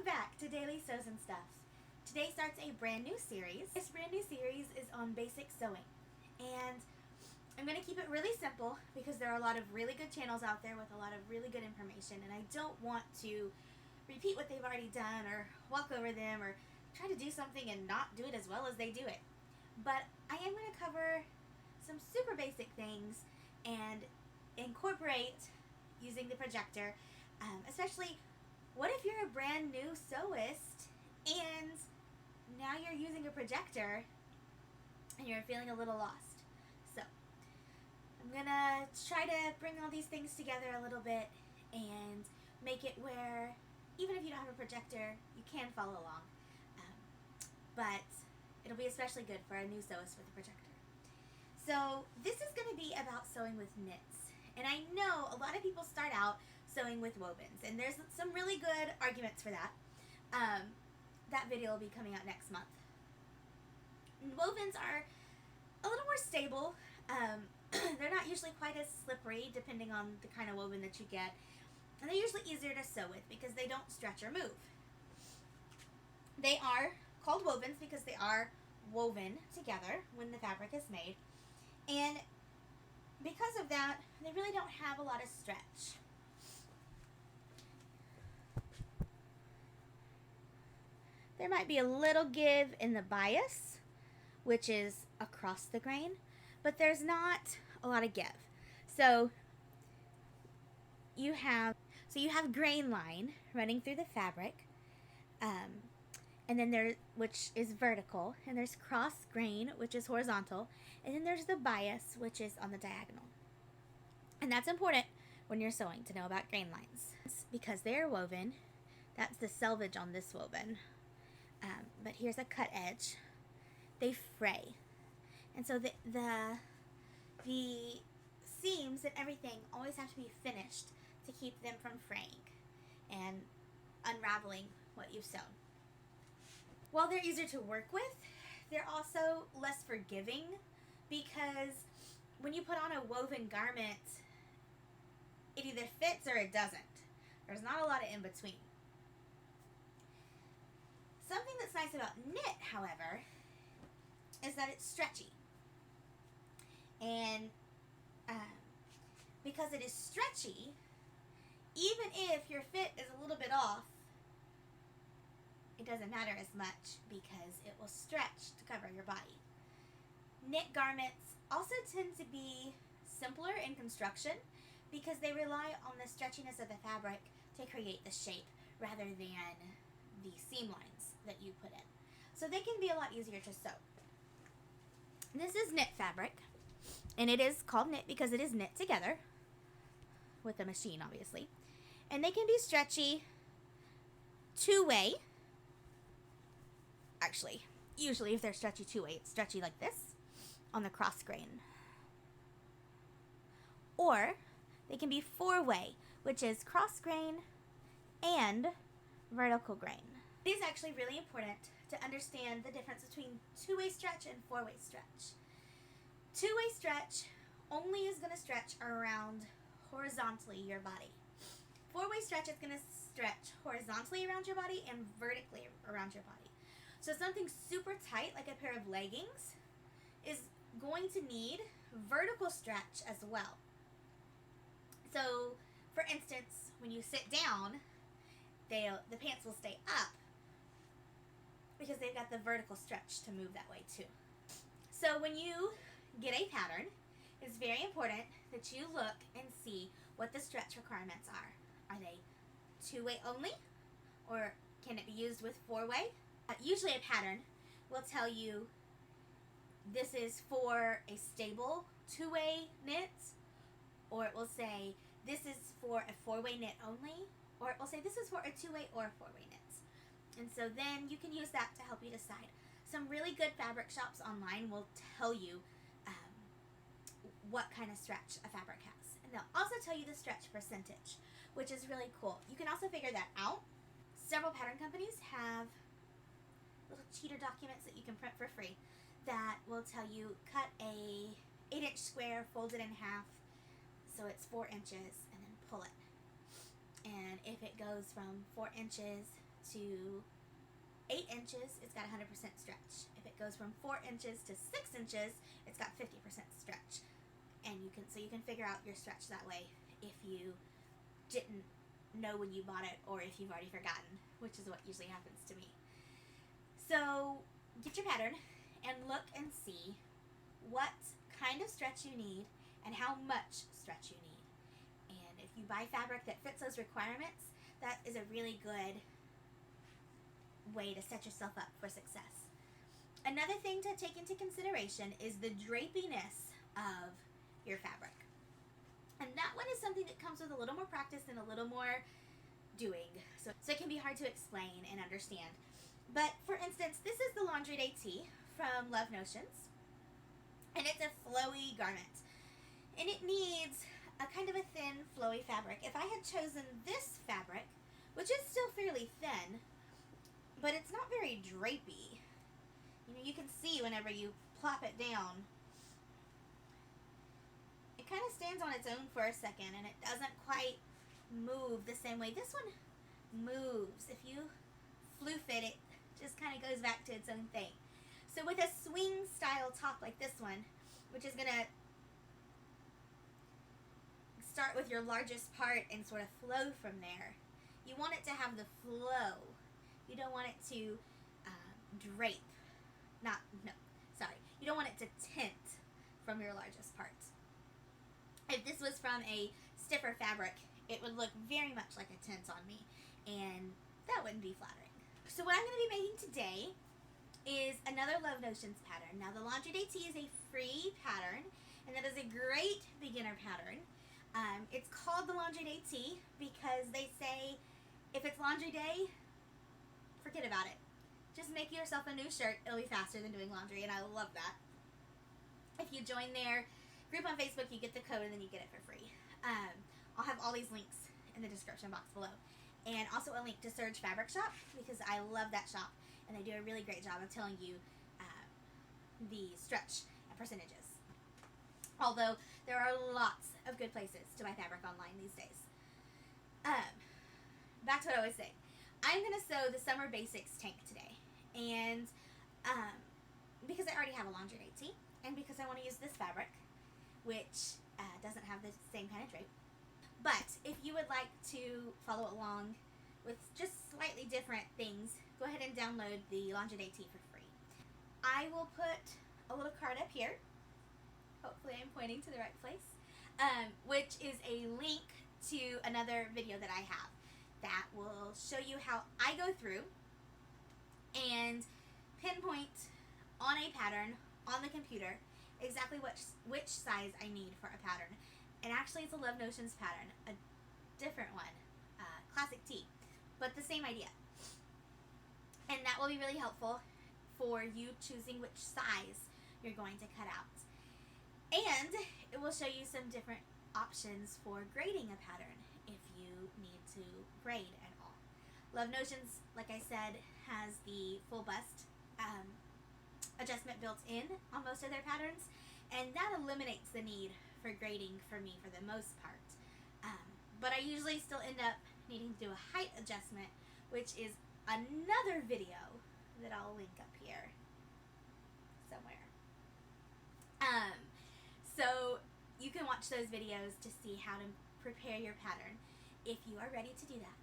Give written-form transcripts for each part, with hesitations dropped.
back to Daily Sews and Stuff. Today starts a brand new series. This brand new series is on basic sewing, and I'm going to keep it really simple because there are a lot of really good channels out there with a lot of really good information, and I don't want to repeat what they've already done or walk over them or try to do something and not do it as well as they do it. But I am going to cover some super basic things and incorporate using the projector, especially what if you're a brand new sewist and now you're using a projector and you're feeling a little lost. So I'm gonna try to bring all these things together a little bit and make it where even if you don't have a projector, you can follow along. But it'll be especially good for a new sewist with a projector. So this is going to be about sewing with knits. And I know a lot of people start out sewing with wovens, and there's some really good arguments for that. That video will be coming out next month. And wovens are a little more stable. They're not usually quite as slippery depending on the kind of woven that you get. And they're usually easier to sew with because they don't stretch or move. They are called wovens because they are woven together when the fabric is made. And because of that, they really don't have a lot of stretch. There might be a little give in the bias, which is across the grain, but there's not a lot of give. So you have Grainline running through the fabric, and then which is vertical, and there's cross grain, which is horizontal, and then there's the bias, which is on the diagonal. And that's important when you're sewing to know about grain lines because they are woven. That's the selvage on this woven. But here's a cut edge. They fray, and so the seams and everything always have to be finished to keep them from fraying and unraveling what you've sewn. While they're easier to work with, they're also less forgiving because when you put on a woven garment, it either fits or it doesn't. There's not a lot of in between. Something that's nice about knit, however, is that it's stretchy. And because it is stretchy, even if your fit is a little bit off, it doesn't matter as much because it will stretch to cover your body. Knit garments also tend to be simpler in construction because they rely on the stretchiness of the fabric to create the shape rather than the seam lines that you put in. So they can be a lot easier to sew. This is knit fabric, and it is called knit because it is knit together with a machine, obviously. And they can be stretchy two-way. Actually, usually if they're stretchy two-way, it's stretchy like this on the cross grain. Or they can be four-way, which is cross grain and vertical grain. It is actually really important to understand the difference between two-way stretch and four-way stretch. Two-way stretch only is going to stretch around horizontally your body. Four-way stretch is going to stretch horizontally around your body and vertically around your body. So something super tight, like a pair of leggings, is going to need vertical stretch as well. So, for instance, when you sit down, the pants will stay up because they've got the vertical stretch to move that way too. So when you get a pattern, it's very important that you look and see what the stretch requirements are. Are they two-way only, or can it be used with four-way? Usually a pattern will tell you this is for a stable two-way knit, or it will say this is for a four-way knit only, or it will say this is for a two-way or four-way knit. And so then you can use that to help you decide. Some really good fabric shops online will tell you what kind of stretch a fabric has. And they'll also tell you the stretch percentage, which is really cool. You can also figure that out. Several pattern companies have little cheater documents that you can print for free that will tell you cut a 8-inch square, fold it in half so it's 4 inches, and then pull it. And if it goes from 4 inches to 8 inches, it's got 100% stretch. If it goes from 4 inches to 6 inches, it's got 50% stretch. And you can figure out your stretch that way if you didn't know when you bought it or if you've already forgotten, which is what usually happens to me. So get your pattern and look and see what kind of stretch you need and how much stretch you need. And if you buy fabric that fits those requirements, that is a really good way to set yourself up for success. Another thing to take into consideration is the drapiness of your fabric. And that one is something that comes with a little more practice and a little more doing. So it can be hard to explain and understand. But for instance, this is the Laundry Day tee from Love Notions. And it's a flowy garment. And it needs a kind of a thin, flowy fabric. If I had chosen this fabric, which is still fairly thin, but it's not very drapey. You can see whenever you plop it down, it kind of stands on its own for a second and it doesn't quite move the same way. This one moves. If you floof it, it just kind of goes back to its own thing. So with a swing style top like this one, which is going to start with your largest part and sort of flow from there, you want it to have the flow. You don't want it to drape. You don't want it to tint from your largest part. If this was from a stiffer fabric, it would look very much like a tint on me, and that wouldn't be flattering. So what I'm going to be making today is another Love Notions pattern. Now the Laundry Day tee is a free pattern, and that is a great beginner pattern. It's called the Laundry Day tee because they say if it's laundry day, forget about it. Just make yourself a new shirt. It'll be faster than doing laundry, and I love that. If you join their group on Facebook, you get the code, and then you get it for free. I'll have all these links in the description box below. And also a link to Serge Fabric Shop, because I love that shop, and they do a really great job of telling you the stretch and percentages. Although, there are lots of good places to buy fabric online these days. Back to what I was saying. I'm going to sew the Summer Basics tank today. And because I already have a Laundry Day tee, and because I want to use this fabric, which doesn't have the same kind of drape. But if you would like to follow along with just slightly different things, go ahead and download the Laundry Day tee for free. I will put a little card up here. Hopefully I'm pointing to the right place. Which is a link to another video that I have that will show you how I go through and pinpoint on a pattern on the computer exactly which size I need for a pattern. And actually it's a Love Notions pattern, a different one, classic tee, but the same idea. And that will be really helpful for you choosing which size you're going to cut out. And it will show you some different options for grading a pattern if you need to grade at all. Love Notions, like I said, has the full bust adjustment built in on most of their patterns, and that eliminates the need for grading for me for the most part. But I usually still end up needing to do a height adjustment, which is another video that I'll link up here somewhere. So you can watch those videos to see how to prepare your pattern if you are ready to do that.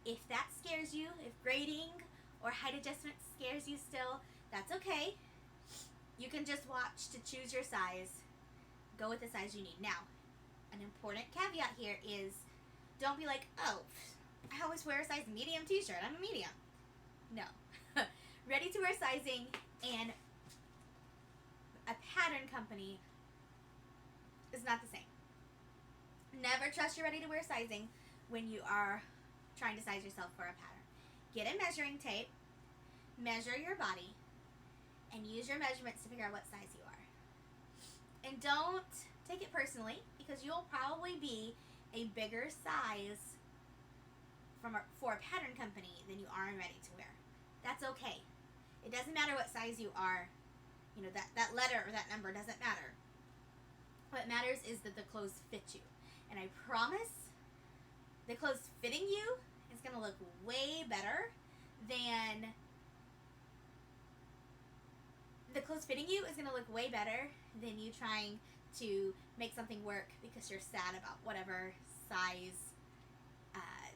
If that scares you, if grading or height adjustment scares you still, that's okay. You can just watch to choose your size. Go with the size you need. Now, an important caveat here is don't be like, oh, I always wear a size medium t-shirt. I'm a medium. No. Ready to wear sizing and a pattern company is not the same. Never trust your ready to wear sizing when you are trying to size yourself for a pattern. Get a measuring tape, measure your body, and use your measurements to figure out what size you are. And don't take it personally, because you'll probably be a bigger size for a pattern company than you are in ready to wear. That's okay. It doesn't matter what size you are. You know, that letter or that number doesn't matter. What matters is that the clothes fit you. And I promise the clothes fitting you is going to look way better than the clothes fitting you is going to look way better than you trying to make something work because you're sad about whatever size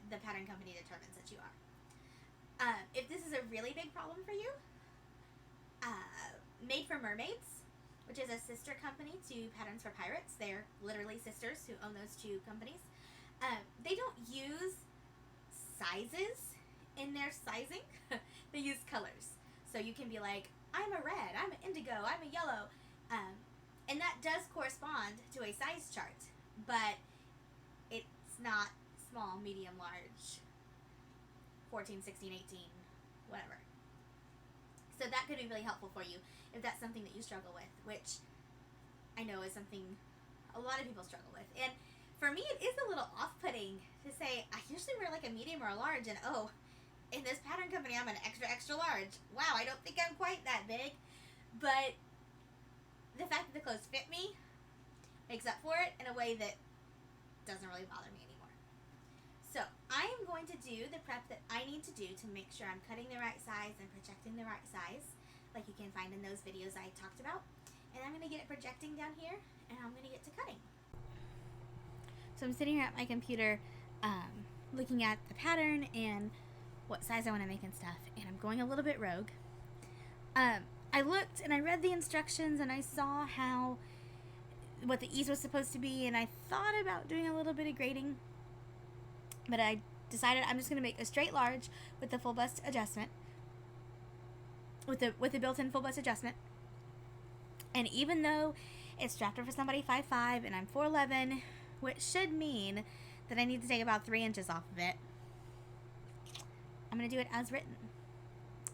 the pattern company determines that you are. If this is a really big problem for you, Made for Mermaids, which is a sister company to Patterns for Pirates, they're literally sisters who own those two companies. They don't use sizes in their sizing. They use colors. So you can be like, I'm a red, I'm an indigo, I'm a yellow. And that does correspond to a size chart, but it's not small, medium, large, 14, 16, 18, whatever. So that could be really helpful for you if that's something that you struggle with, which I know is something a lot of people struggle with. And for me, it is a little off-putting to say, I usually wear like a medium or a large, and oh, in this pattern company, I'm an extra, extra large. Wow, I don't think I'm quite that big. But the fact that the clothes fit me makes up for it in a way that doesn't really bother me anymore. So I am going to do the prep that I need to do to make sure I'm cutting the right size and projecting the right size, like you can find in those videos I talked about. And I'm going to get it projecting down here, and I'm going to get to cutting. So I'm sitting here at my computer looking at the pattern and what size I want to make and stuff, and I'm going a little bit rogue. I looked and I read the instructions and I saw what the ease was supposed to be, and I thought about doing a little bit of grading, but I decided I'm just going to make a straight large with the full bust adjustment, with the built-in full bust adjustment. And even though it's drafted for somebody 5'5" and I'm 4'11", which should mean that I need to take about 3 inches off of it, I'm going to do it as written.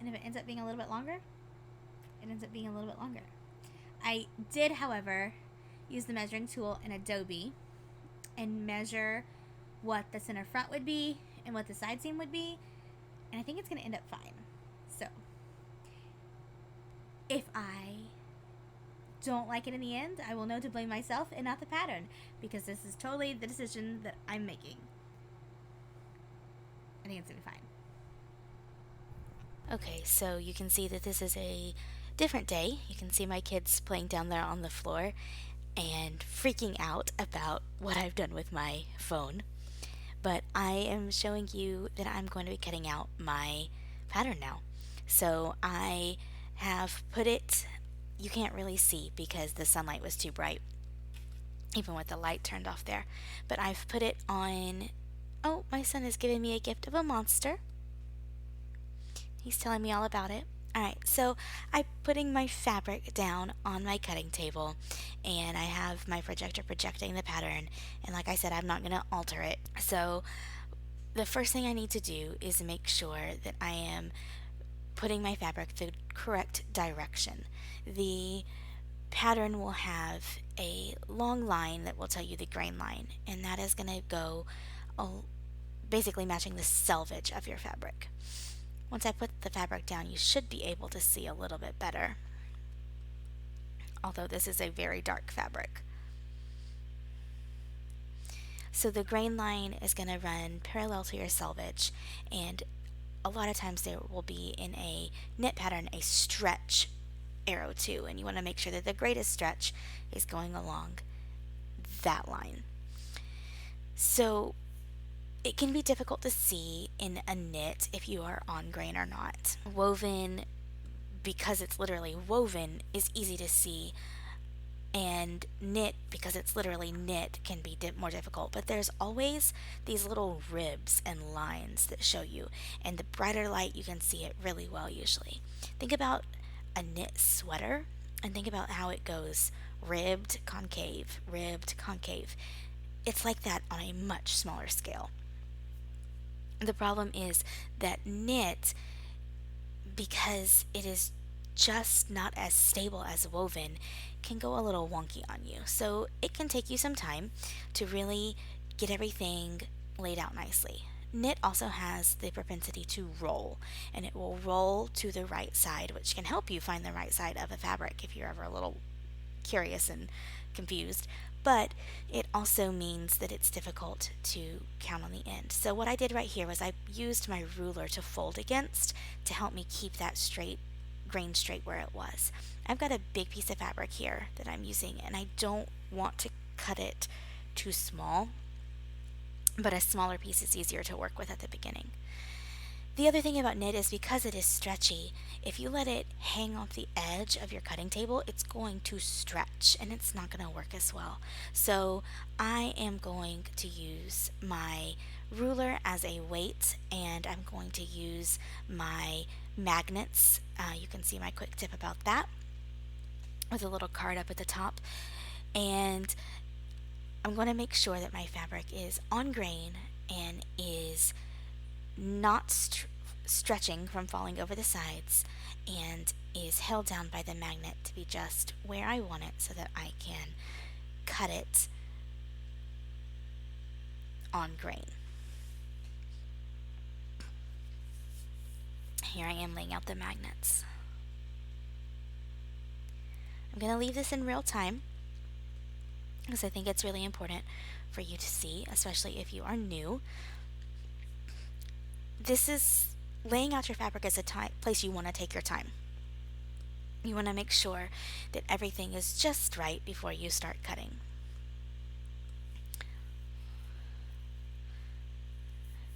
And if it ends up being a little bit longer, it ends up being a little bit longer. I did, however, use the measuring tool in Adobe and measure what the center front would be and what the side seam would be, and I think it's going to end up fine. So if I don't like it in the end, I will know to blame myself and not the pattern, because this is totally the decision that I'm making. I think it's going to be fine. Okay, so you can see that this is a different day. You can see my kids playing down there on the floor and freaking out about what I've done with my phone. But I am showing you that I'm going to be cutting out my pattern now. So I have put it, you can't really see because the sunlight was too bright, even with the light turned off there. But I've put it on, oh, my son is giving me a gift of a monster. He's telling me all about it. Alright, so I'm putting my fabric down on my cutting table, and I have my projector projecting the pattern, and like I said, I'm not going to alter it. So the first thing I need to do is make sure that I am putting my fabric the correct direction. The pattern will have a long line that will tell you the grain line, and that is going to go basically matching the selvage of your fabric. Once I put the fabric down, you should be able to see a little bit better, although this is a very dark fabric. So the grain line is going to run parallel to your selvage, and a lot of times there will be in a knit pattern a stretch arrow too, and you want to make sure that the greatest stretch is going along that line. So it can be difficult to see in a knit if you are on grain or not. Woven, because it's literally woven, is easy to see, and knit, because it's literally knit, can be more difficult. But there's always these little ribs and lines that show you, and the brighter light you can see it really well usually. Think about a knit sweater and think about how it goes ribbed, concave, ribbed, concave. It's like that on a much smaller scale. The problem is that knit, because it is just not as stable as woven, can go a little wonky on you. So it can take you some time to really get everything laid out nicely. Knit also has the propensity to roll, and it will roll to the right side, which can help you find the right side of a fabric if you're ever a little curious and confused. but it also means that it's difficult to count on the end. So what I did right here was I used my ruler to fold against to help me keep that grain straight where it was. I've got a big piece of fabric here that I'm using, and I don't want to cut it too small, but a smaller piece is easier to work with at the beginning. The other thing about knit is because it is stretchy, if you let it hang off the edge of your cutting table, it's going to stretch and it's not going to work as well. So I am going to use my ruler as a weight, and I'm going to use my magnets. You can see my quick tip about that with a little card up at the top. And I'm going to make sure that my fabric is on grain and is not stretching from falling over the sides, and is held down by the magnet to be just where I want it so that I can cut it on grain. Here I am laying out the magnets. I'm going to leave this in real time because I think it's really important for you to see, especially if you are new. This is laying out your fabric as a place you want to take your time. You want to make sure that everything is just right before you start cutting.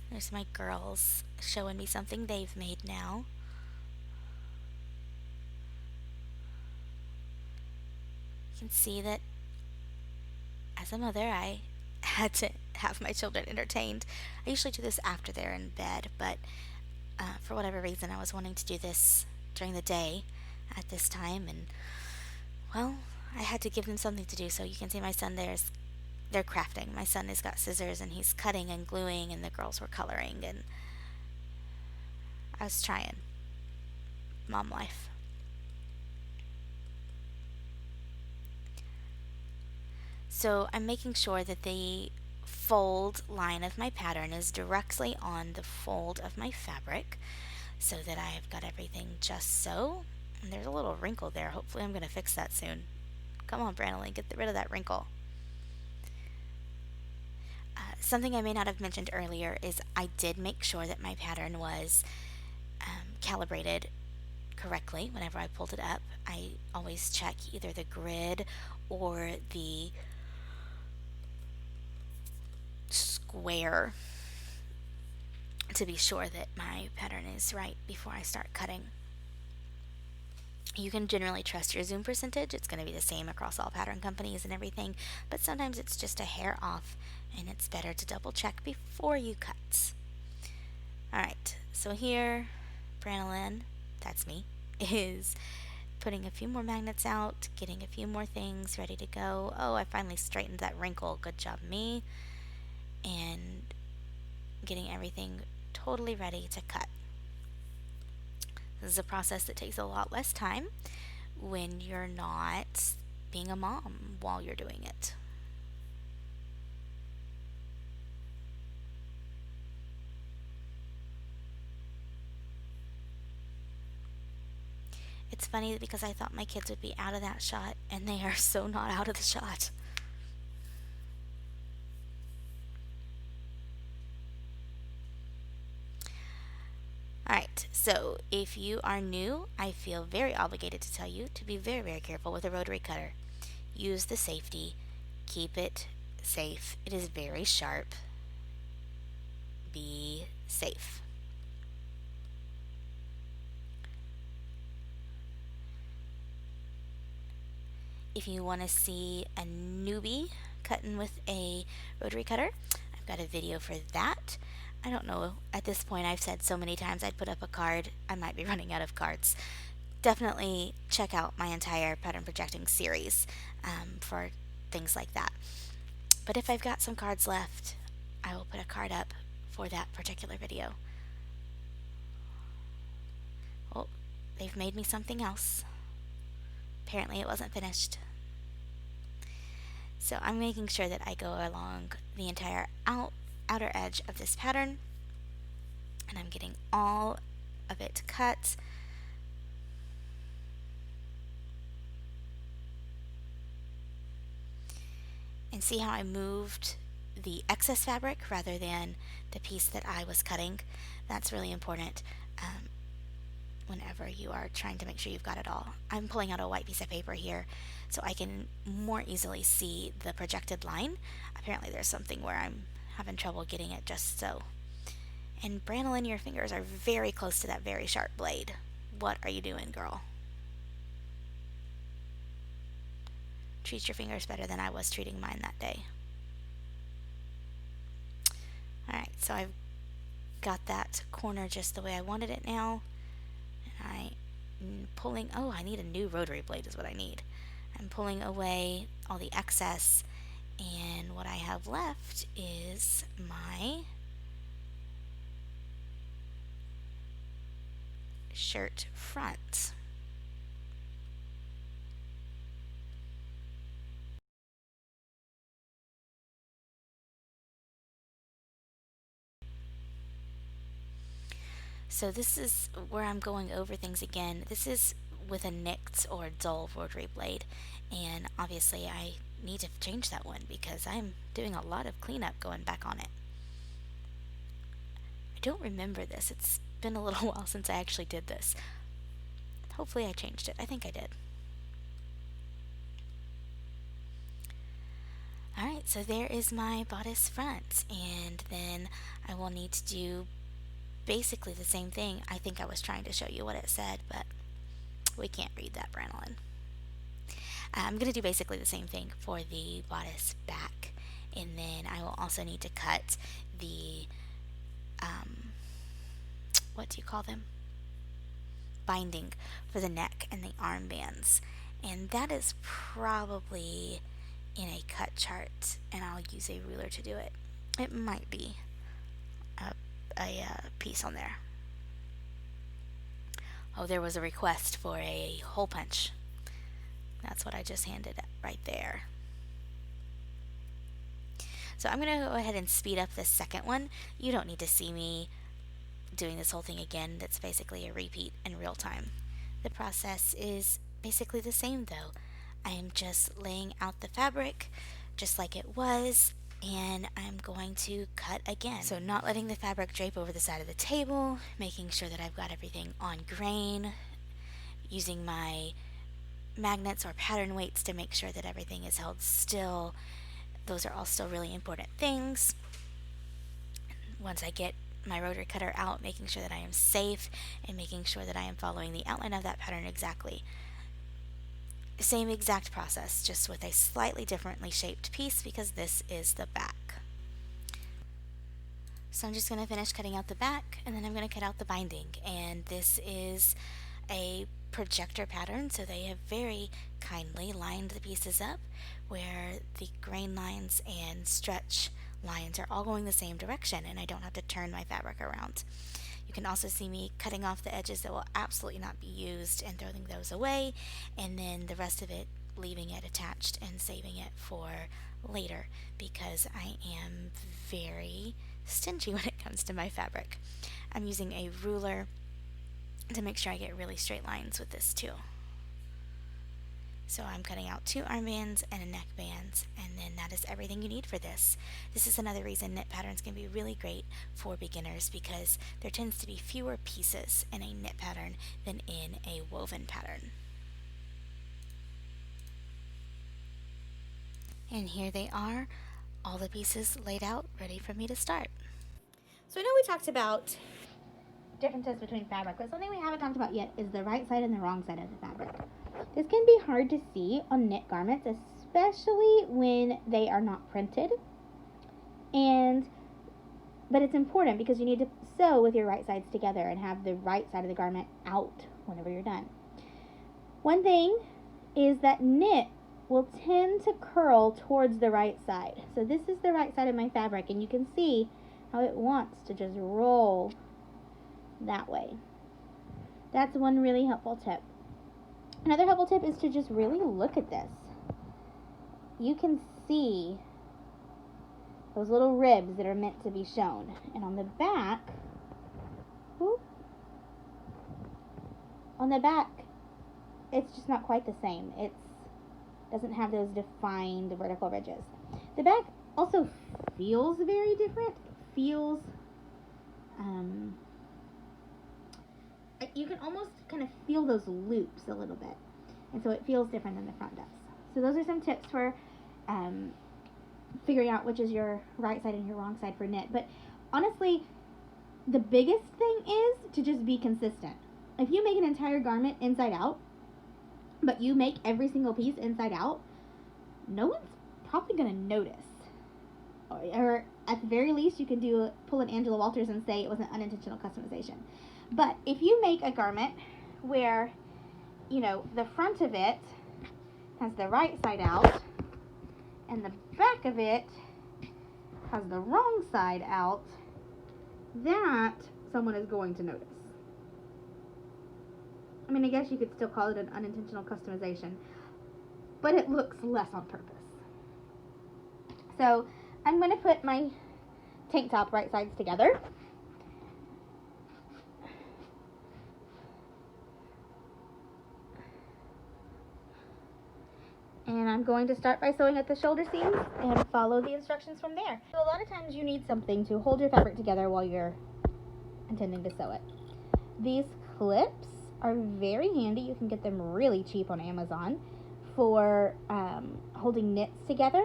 There's my girls showing me something they've made now. You can see that as a mother, I had to have my children entertained. I usually do this after they're in bed, but for whatever reason, I was wanting to do this during the day at this time, and well, I had to give them something to do. So you can see my son they're crafting. My son has got scissors and he's cutting and gluing, and the girls were coloring, and I was trying. Mom life. So I'm making sure that the fold line of my pattern is directly on the fold of my fabric so that I have got everything just so. And there's a little wrinkle there. Hopefully I'm going to fix that soon. Come on, Grainline, get rid of that wrinkle. Something I may not have mentioned earlier is I did make sure that my pattern was calibrated correctly whenever I pulled it up. I always check either the grid or the square to be sure that my pattern is right before I start cutting. You can generally trust your zoom percentage. It's going to be the same across all pattern companies and everything, but sometimes it's just a hair off, and it's better to double check before you cut. Alright, so here Grainline, that's me, is putting a few more magnets out, getting a few more things ready to go. Oh, I finally straightened that wrinkle. Good job, me. And getting everything totally ready to cut. This is a process that takes a lot less time when you're not being a mom while you're doing it. It's funny because I thought my kids would be out of that shot, and they are so not out of the shot. Alright, so if you are new, I feel very obligated to tell you to be very, very careful with a rotary cutter. Use the safety. Keep it safe. It is very sharp. Be safe. If you want to see a newbie cutting with a rotary cutter, I've got a video for that. I don't know, at this point I've said so many times I'd put up a card, I might be running out of cards. Definitely check out my entire pattern projecting series for things like that. But if I've got some cards left, I will put a card up for that particular video. Oh, they've made me something else. Apparently it wasn't finished. So I'm making sure that I go along the entire outer edge of this pattern, and I'm getting all of it cut. And see how I moved the excess fabric rather than the piece that I was cutting? That's really important whenever you are trying to make sure you've got it all. I'm pulling out a white piece of paper here so I can more easily see the projected line. Apparently there's something where I'm having trouble getting it just so. And Grainline, your fingers are very close to that very sharp blade. What are you doing, girl? Treat your fingers better than I was treating mine that day. Alright, so I've got that corner just the way I wanted it now. And I'm pulling, oh, I need a new rotary blade is what I need. I'm pulling away all the excess, and what I have left is my shirt front. So this is where I'm going over things again. This is with a nicked or dull rotary blade, and obviously I need to change that one because I'm doing a lot of cleanup going back on it. I don't remember this. It's been a little while since I actually did this. Hopefully I changed it. I think I did. Alright, so there is my bodice front, and then I will need to do basically the same thing. I think I was trying to show you what it said, but we can't read that, Grainline. I'm going to do basically the same thing for the bodice back, and then I will also need to cut the, what do you call them? Binding for the neck and the armbands. And that is probably in a cut chart, and I'll use a ruler to do it. It might be a piece on there. Oh, there was a request for a hole punch. That's what I just handed right there. So I'm going to go ahead and speed up this second one. You don't need to see me doing this whole thing again. That's basically a repeat in real time. The process is basically the same though. I am just laying out the fabric just like it was, and I'm going to cut again. So not letting the fabric drape over the side of the table, making sure that I've got everything on grain, using my magnets or pattern weights to make sure that everything is held still. Those are all still really important things. Once I get my rotary cutter out, making sure that I am safe and making sure that I am following the outline of that pattern exactly. Same exact process, just with a slightly differently shaped piece because this is the back. So I'm just going to finish cutting out the back, and then I'm going to cut out the binding. And this is a projector pattern, so they have very kindly lined the pieces up where the grain lines and stretch lines are all going the same direction, and I don't have to turn my fabric around. You can also see me cutting off the edges that will absolutely not be used and throwing those away, and then the rest of it leaving it attached and saving it for later because I am very stingy when it comes to my fabric. I'm using a ruler to make sure I get really straight lines with this too. So I'm cutting out 2 armbands and a neckband, and then that is everything you need for this. This is another reason knit patterns can be really great for beginners because there tends to be fewer pieces in a knit pattern than in a woven pattern. And here they are, all the pieces laid out, ready for me to start. So I know we talked about differences between fabric, but something we haven't talked about yet is the right side and the wrong side of the fabric. This can be hard to see on knit garments, especially when they are not printed. But it's important because you need to sew with your right sides together and have the right side of the garment out whenever you're done. One thing is that knit will tend to curl towards the right side. So this is the right side of my fabric, and you can see how it wants to just roll that way. That's one really helpful tip. Another helpful tip is to just really look at this. You can see those little ribs that are meant to be shown. And on the back, it's just not quite the same. It doesn't have those defined vertical ridges. The back also feels very different. Feels, you can almost kind of feel those loops a little bit. And so it feels different than the front does. So those are some tips for figuring out which is your right side and your wrong side for knit. But honestly, the biggest thing is to just be consistent. If you make an entire garment inside out, but you make every single piece inside out, no one's probably going to notice. Or at the very least, you can pull an Angela Walters and say it was an unintentional customization. But if you make a garment where, you know, the front of it has the right side out and the back of it has the wrong side out, that someone is going to notice. I mean, I guess you could still call it an unintentional customization, but it looks less on purpose. So I'm going to put my tank top right sides together. And I'm going to start by sewing at the shoulder seams and follow the instructions from there. So a lot of times you need something to hold your fabric together while you're intending to sew it. These clips are very handy. You can get them really cheap on Amazon for holding knits together.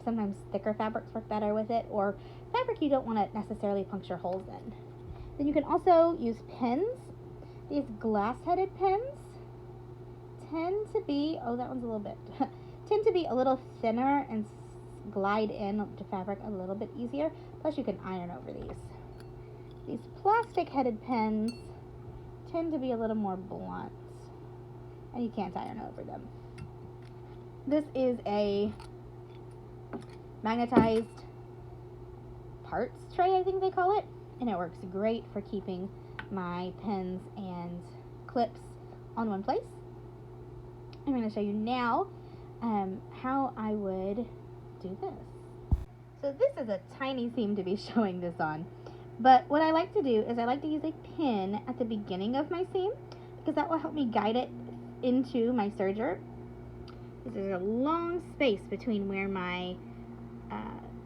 Sometimes thicker fabrics work better with it, or fabric you don't want to necessarily puncture holes in. Then you can also use pins. These glass-headed pins tend to be, oh, that one's a little bit, tend to be a little thinner and glide in to fabric a little bit easier. Plus you can iron over these. These plastic-headed pins tend to be a little more blunt, and you can't iron over them. This is a magnetized parts tray, I think they call it, and it works great for keeping my pins and clips on one place. I'm going to show you now how I would do this. So this is a tiny seam to be showing this on, but what I like to do is I like to use a pin at the beginning of my seam because that will help me guide it into my serger. There's a long space between where my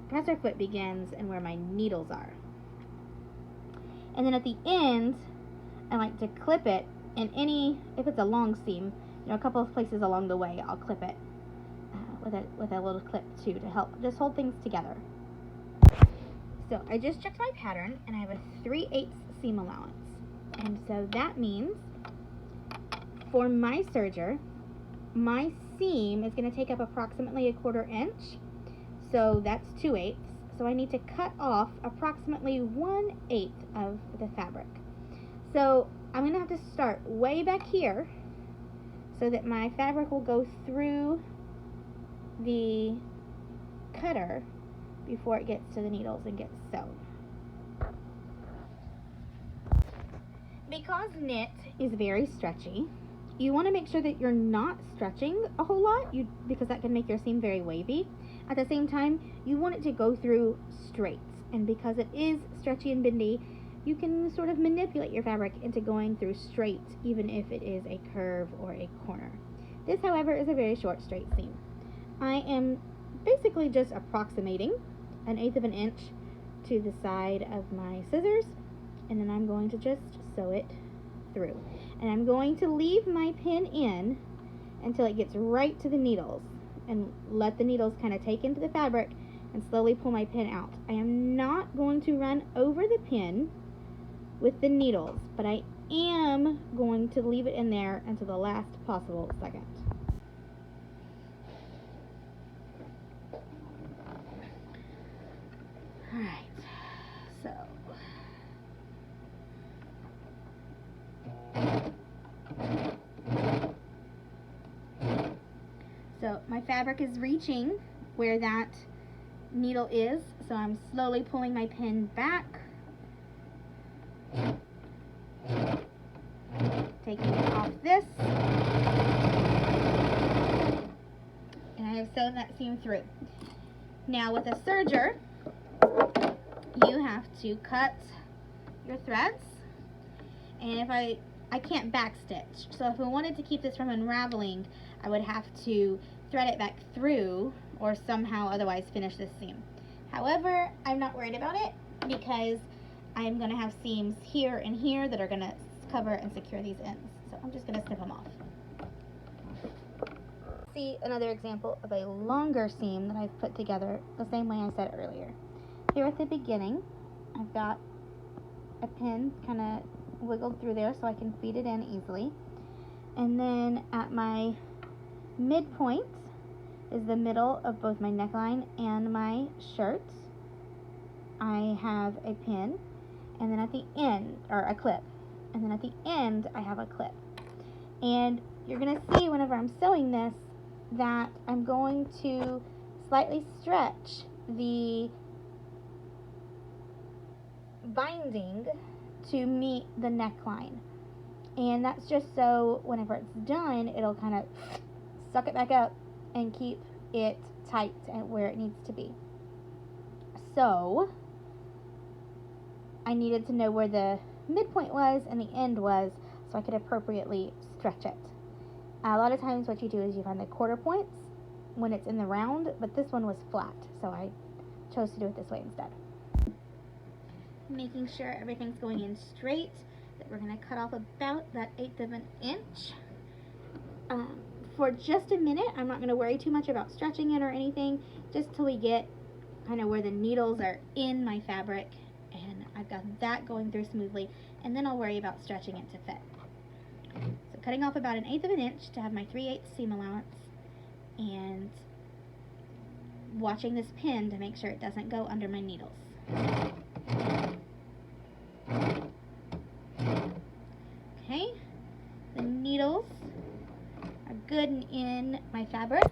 presser foot begins and where my needles are. And then at the end, I like to clip it in if it's a long seam, a couple of places along the way, I'll clip it with a little clip too to help just hold things together. So I just checked my pattern and I have a 3/8 seam allowance. And so that means for my serger, my seam is going to take up approximately 1/4 inch. So that's 2/8. So I need to cut off approximately 1/8 of the fabric. So I'm going to have to start way back here so that my fabric will go through the cutter before it gets to the needles and gets sewn. Because knit is very stretchy, you want to make sure that you're not stretching a whole lot because that can make your seam very wavy. At the same time, you want it to go through straight, and because it is stretchy and bendy, you can sort of manipulate your fabric into going through straight, even if it is a curve or a corner. This, however, is a very short straight seam. I am basically just approximating 1/8 of an inch to the side of my scissors, and then I'm going to just sew it through. And I'm going to leave my pin in until it gets right to the needles, and let the needles kind of take into the fabric and slowly pull my pin out. I am not going to run over the pin with the needles, but I am going to leave it in there until the last possible second. Alright, so my fabric is reaching where that needle is, so I'm slowly pulling my pin back, taking it off this, and I have sewn that seam through. Now with a serger, you have to cut your threads, and if I can't backstitch, so if I wanted to keep this from unraveling, I would have to thread it back through or somehow otherwise finish this seam. However, I'm not worried about it because I'm going to have seams here and here that are going to cover and secure these ends. So I'm just going to snip them off. See another example of a longer seam that I've put together the same way I said earlier. Here at the beginning, I've got a pin kind of wiggled through there so I can feed it in easily. And then at my midpoint is the middle of both my neckline and my shirt. I have a pin, and then at the end, or a clip, and then at the end I have a clip. And you're going to see whenever I'm sewing this that I'm going to slightly stretch the binding to meet the neckline. And that's just so whenever it's done, it'll kind of suck it back up and keep it tight and where it needs to be. So I needed to know where the midpoint was and the end was so I could appropriately stretch it. A lot of times what you do is you find the quarter points when it's in the round, but this one was flat, so I chose to do it this way instead. Making sure everything's going in straight, that we're going to cut off about that 1/8 of an inch. For just a minute, I'm not going to worry too much about stretching it or anything, just till we get kind of where the needles are in my fabric, and I've got that going through smoothly, and then I'll worry about stretching it to fit. So cutting off about 1/8 of an inch to have my 3/8 seam allowance, and watching this pin to make sure it doesn't go under my needles. Okay, the needles are good in my fabric,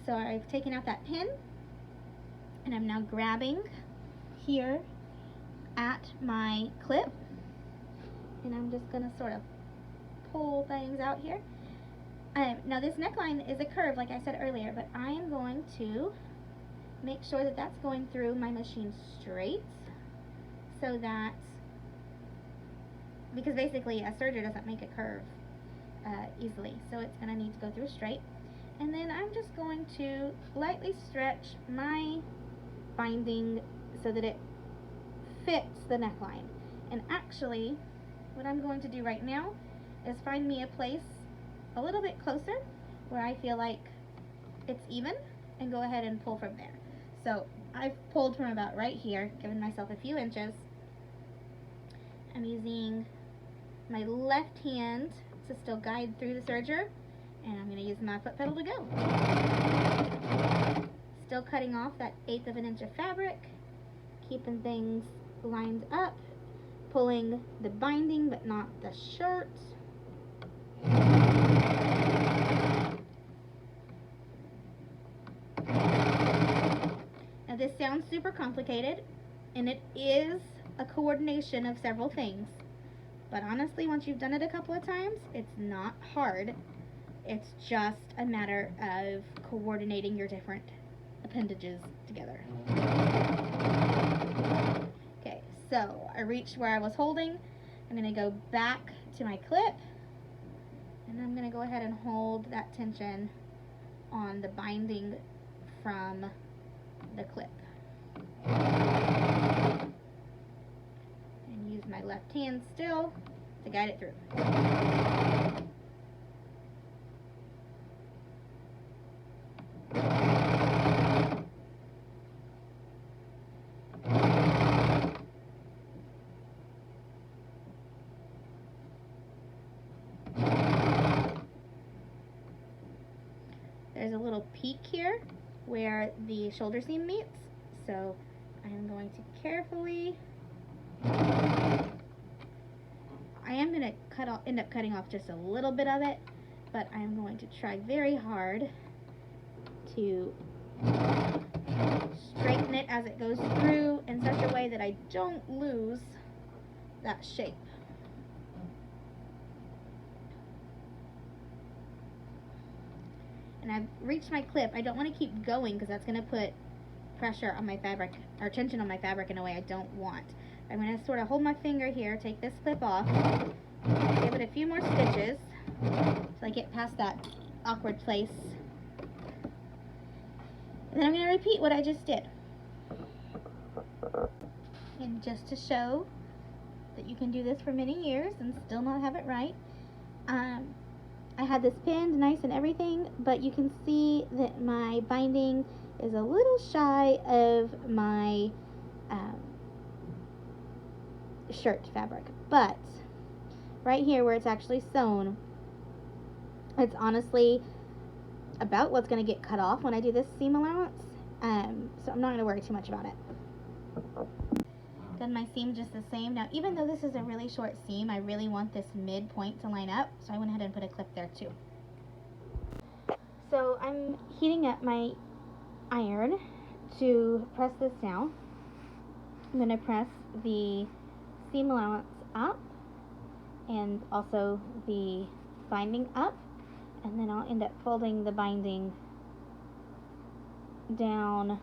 so I've taken out that pin, and I'm now grabbing here at my clip, and I'm just going to sort of pull things out here. Now this neckline is a curve like I said earlier, but I am going to make sure that that's going through my machine straight, so that, because basically a serger doesn't make a curve easily, so it's going to need to go through straight. And then I'm just going to lightly stretch my binding so that it fits the neckline. And actually, what I'm going to do right now is find me a place a little bit closer where I feel like it's even, and go ahead and pull from there. So I've pulled from about right here, giving myself a few inches. I'm using my left hand to still guide through the serger, and I'm going to use my foot pedal to go. Still cutting off that 1/8 of an inch of fabric, keeping things lined up, pulling the binding but not the shirt. Now this sounds super complicated, and it is a coordination of several things, but honestly, once you've done it a couple of times, it's not hard. It's just a matter of coordinating your different appendages together. Okay, so I reached where I was holding. I'm going to go back to my clip, and I'm going to go ahead and hold that tension on the binding from the clip. And use my left hand still to guide it through. There's a little peak here where the shoulder seam meets, so I am going to carefully, I am going to end up cutting off just a little bit of it, but I am going to try very hard to straighten it as it goes through in such a way that I don't lose that shape. And I've reached my clip. I don't want to keep going because that's going to put pressure on my fabric, or tension on my fabric in a way I don't want. I'm going to sort of hold my finger here, take this clip off, give it a few more stitches so I get past that awkward place. And then I'm going to repeat what I just did. And just to show that you can do this for many years and still not have it right, I had this pinned nice and everything, but you can see that my binding is a little shy of my shirt fabric. But right here where it's actually sewn, it's honestly about what's going to get cut off when I do this seam allowance. So I'm not going to worry too much about it. Done my seam just the same. Now, even though this is a really short seam, I really want this midpoint to line up, so I went ahead and put a clip there too. So I'm heating up my iron to press this down. I'm going to press the seam allowance up and also the binding up, and then I'll end up folding the binding down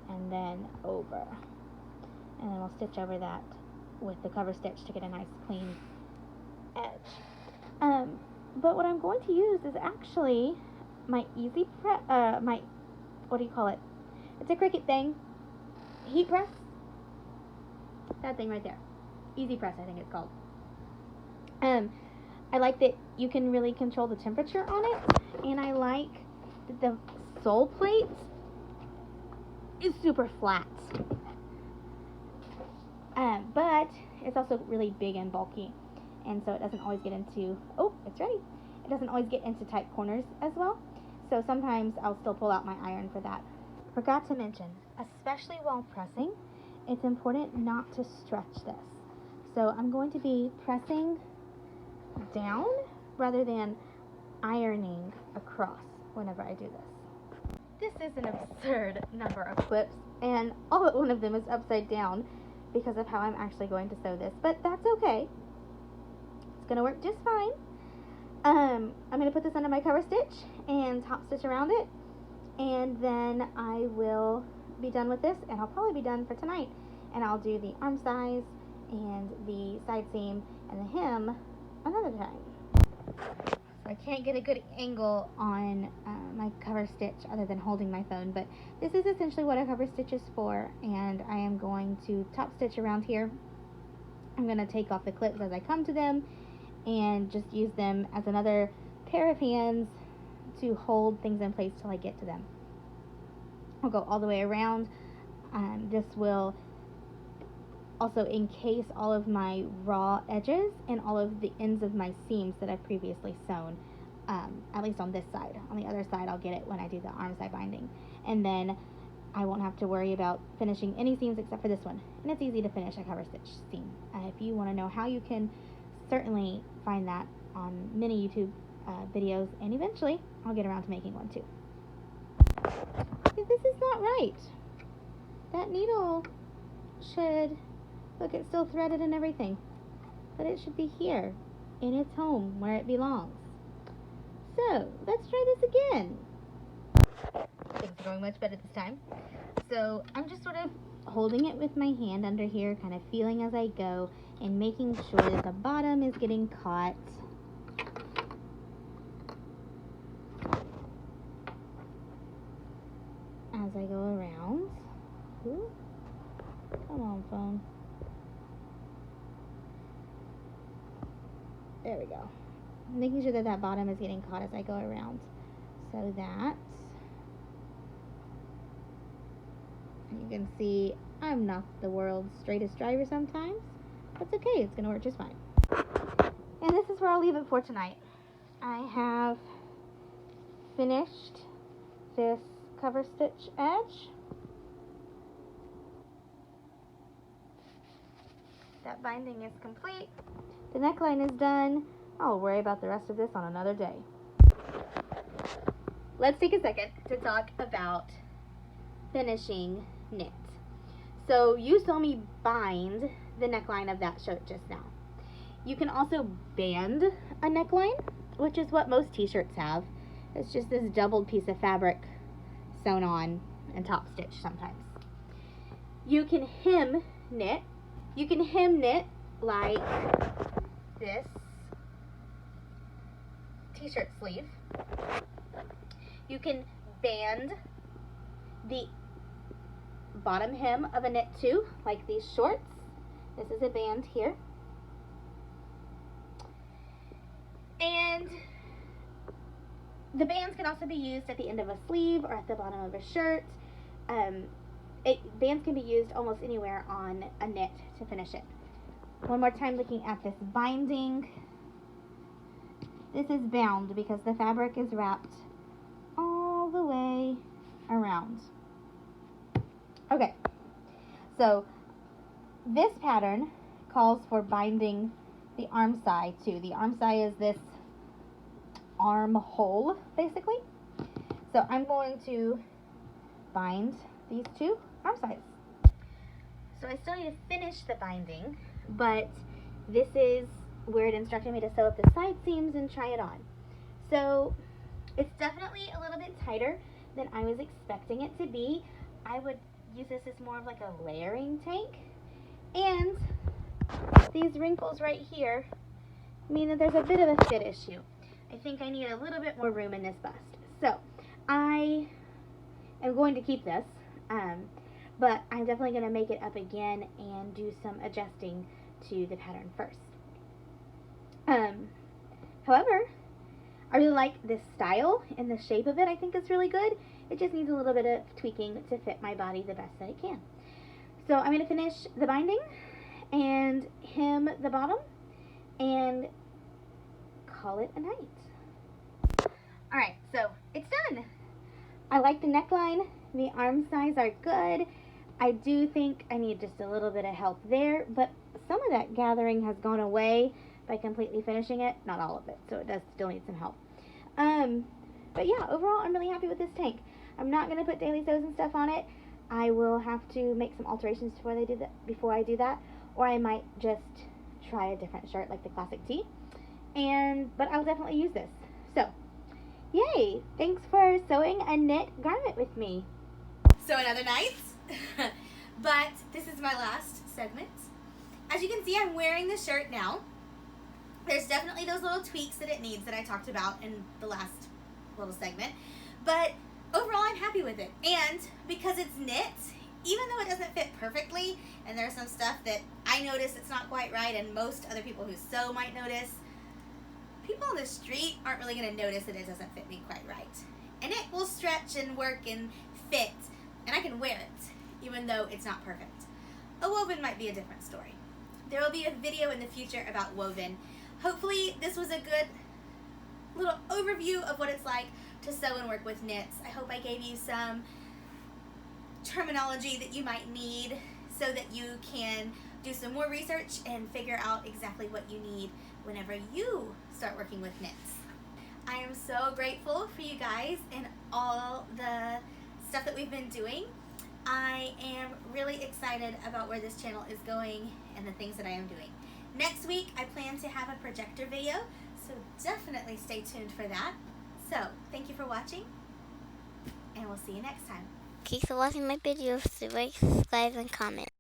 and then over. And then we'll stitch over that with the cover stitch to get a nice clean edge. But what I'm going to use is actually my easy press, what do you call it? It's a Cricut thing. Heat press. That thing right there. Easy press, I think it's called. I like that you can really control the temperature on it, and I like that the sole plate is super flat. But it's also really big and bulky, and so it doesn't always get into, oh, it's ready. It doesn't always get into tight corners as well, so sometimes I'll still pull out my iron for that. Forgot to mention, especially while pressing, it's important not to stretch this. So I'm going to be pressing down rather than ironing across whenever I do this. This is an absurd number of clips, and all but one of them is upside down because of how I'm actually going to sew this, but that's okay. It's going to work just fine. I'm going to put this under my cover stitch and top stitch around it, and then I will be done with this, and I'll probably be done for tonight, and I'll do the arm size and the side seam and the hem another time. So I can't get a good angle on my cover stitch other than holding my phone, but this is essentially what a cover stitch is for, and I am going to top stitch around here. I'm going to take off the clips as I come to them and just use them as another pair of hands to hold things in place till I get to them. I'll go all the way around. This will also encase all of my raw edges and all of the ends of my seams that I've previously sewn, at least on this side. On the other side, I'll get it when I do the arm side binding. And then I won't have to worry about finishing any seams except for this one. And it's easy to finish a cover stitch seam. If you want to know how you can, certainly find that on many YouTube videos, and eventually I'll get around to making one too. This is not right. That needle should, look, it's still threaded and everything, but it should be here in its home where it belongs. So let's try this again. Things are going much better this time. So I'm just sort of holding it with my hand under here, kind of feeling as I go and making sure that the bottom is getting caught. As I go around. Ooh. Come on, phone. There we go. Making sure that that bottom is getting caught as I go around. So that you can see I'm not the world's straightest driver sometimes. That's okay. It's going to work just fine. And this is where I'll leave it for tonight. I have finished this cover stitch edge. That binding is complete. The neckline is done. I'll worry about the rest of this on another day. Let's take a second to talk about finishing knit. So you saw me bind the neckline of that shirt just now. You can also band a neckline, which is what most t-shirts have. It's just this doubled piece of fabric sewn on and top stitched sometimes. You can hem knit. You can hem knit like this t-shirt sleeve. You can band the bottom hem of a knit too, like these shorts. This is a band here. And the bands can also be used at the end of a sleeve or at the bottom of a shirt. Bands can be used almost anywhere on a knit to finish it. One more time looking at this binding. This is bound because the fabric is wrapped all the way around. Okay, so this pattern calls for binding the armscye too. The armscye is this armhole, basically. So I'm going to bind these two armscyes. So I still need to finish the binding, but this is where it instructed me to sew up the side seams and try it on. So it's definitely a little bit tighter than I was expecting it to be. I would use this as more of like a layering tank, and these wrinkles right here mean that there's a bit of a fit issue. I think I need a little bit more room in this bust. So I am going to keep this, but I'm definitely going to make it up again and do some adjusting to the pattern first. However, I really like this style, and the shape of it I think is really good. It just needs a little bit of tweaking to fit my body the best that it can. So I'm going to finish the binding and hem the bottom and call it a night. Alright, so it's done. I like the neckline. The arm size are good. I do think I need just a little bit of help there, but some of that gathering has gone away by completely finishing it. Not all of it, so it does still need some help. But yeah, overall I'm really happy with this tank. I'm not going to put daily sews and stuff on it. I will have to make some alterations before I do that, or I might just try a different shirt like the classic tee. But I'll definitely use this. So, yay! Thanks for sewing a knit garment with me. So another night, but this is my last segment. As you can see, I'm wearing the shirt now. There's definitely those little tweaks that it needs that I talked about in the last little segment, but overall I'm happy with it. And because it's knit, even though it doesn't fit perfectly, and there's some stuff that I notice it's not quite right, and most other people who sew might notice, people on the street aren't really going to notice that it doesn't fit me quite right. And it will stretch and work and fit, and I can wear it, even though it's not perfect. A woven might be a different story. There will be a video in the future about woven. Hopefully this was a good little overview of what it's like to sew and work with knits. I hope I gave you some terminology that you might need so that you can do some more research and figure out exactly what you need whenever you start working with knits. I am so grateful for you guys and all the stuff that we've been doing. I am really excited about where this channel is going and the things that I am doing. Next week I plan to have a projector video, so definitely stay tuned for that. So, thank you for watching, and we'll see you next time. Keep watching my videos, like, subscribe, and comment.